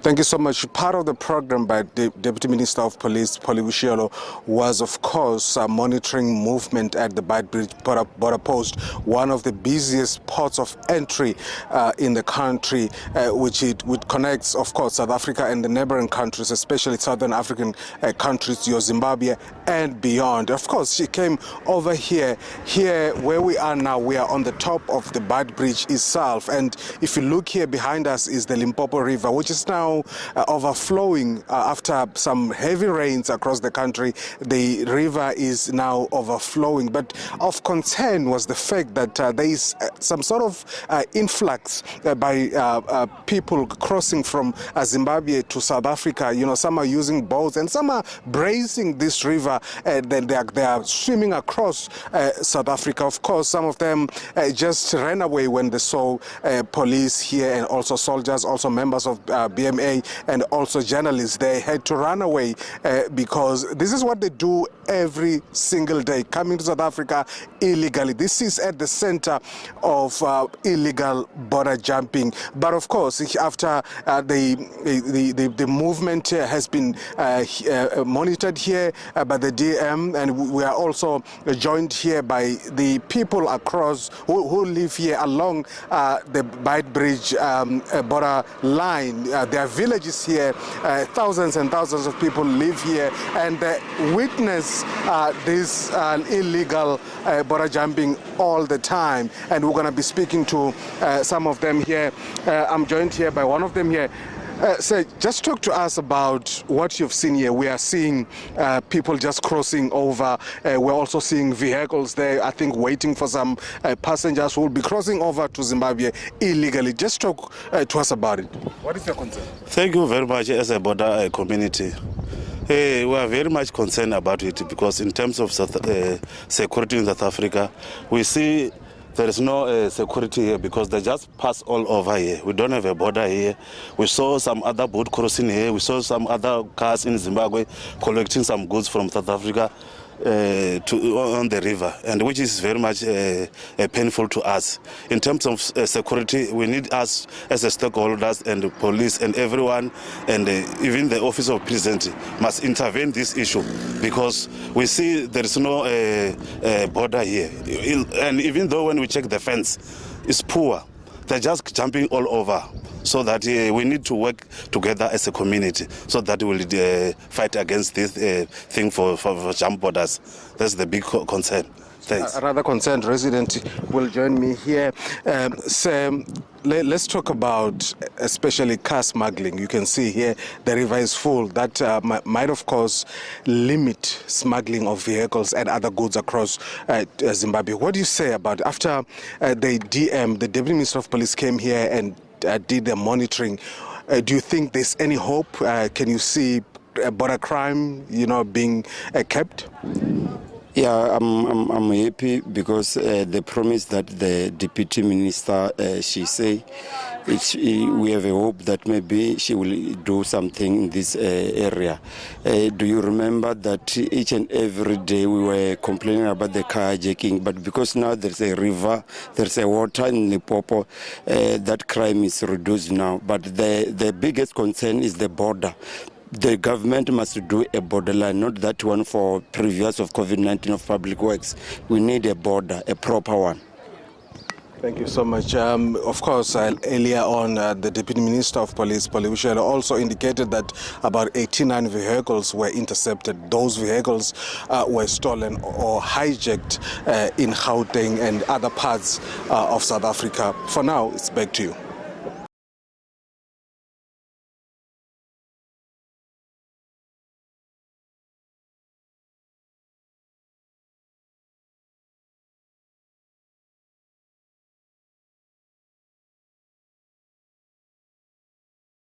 Thank you so much. Part of the program by the Deputy Minister of Police, Polly Boshielo, was, of course, monitoring movement at the Beitbridge Border post, one of the busiest ports of entry in the country, which connects, of course, South Africa and the neighboring countries, especially Southern African countries, your Zimbabwe and beyond. Of course, she came over here where we are now. We are on the top of the Beitbridge itself, and if you look here behind us is the Limpopo River, which is now overflowing after some heavy rains across the country. The river is now overflowing, but of concern was the fact that there is some sort of influx by people crossing from Zimbabwe to South Africa. You know, some are using boats and some are bracing this river, and then they are swimming across South Africa. Of course, some of them just ran away when they saw police here, and also soldiers, also members of BMA, and also journalists. They had to run away because this is what they do every single day, coming to South Africa illegally. This is at the center of illegal border jumping. But of course, after the movement has been monitored here by the DM, and we are also joined here by the people across who live here along the Beitbridge border line. There are villages here, thousands and thousands of people live here, and witness this illegal border jumping all the time. And we're going to be speaking to some of them here. I'm joined here by one of them here. So just talk to us about what you've seen here. We are seeing people just crossing over. We're also seeing vehicles there, I think, waiting for some passengers who will be crossing over to Zimbabwe illegally. Just talk to us about it. What is your concern? Thank you very much. As a border community, we are very much concerned about it, because in terms of security in South Africa, we see there is no security here because they just pass all over here. We don't have a border here. We saw some other boat crossing here. We saw some other cars in Zimbabwe collecting some goods from South Africa on the river, and which is very much painful to us. In terms of security, we need us as stakeholders and the police and everyone, and even the Office of President must intervene this issue, because we see there is no border here. And even though when we check the fence, it's poor. They're just jumping all over. So that we need to work together as a community, so that we will fight against this thing for jump borders. That's the big concern. Thanks. Another concerned resident will join me here. So let's talk about especially car smuggling. You can see here the river is full. That might, of course, limit smuggling of vehicles and other goods across Zimbabwe. What do you say about after the DM, the Deputy Minister of Police, came here and did the monitoring? Do you think there's any hope? Can you see border crime, being kept? Yeah, I'm happy because the promise that the Deputy Minister, she say, we have a hope that maybe she will do something in this area. Do you remember that each and every day we were complaining about the carjacking, but because now there's a river, there's a water in Limpopo, that crime is reduced now. But the biggest concern is the border. The government must do a borderline, not that one for previous of COVID-19 of public works. We need a border, a proper one. Thank you so much. Of course, earlier on, the Deputy Minister of Police, Polly Boshielo, also indicated that about 89 vehicles were intercepted. Those vehicles were stolen or hijacked in Gauteng and other parts of South Africa. For now, it's back to you.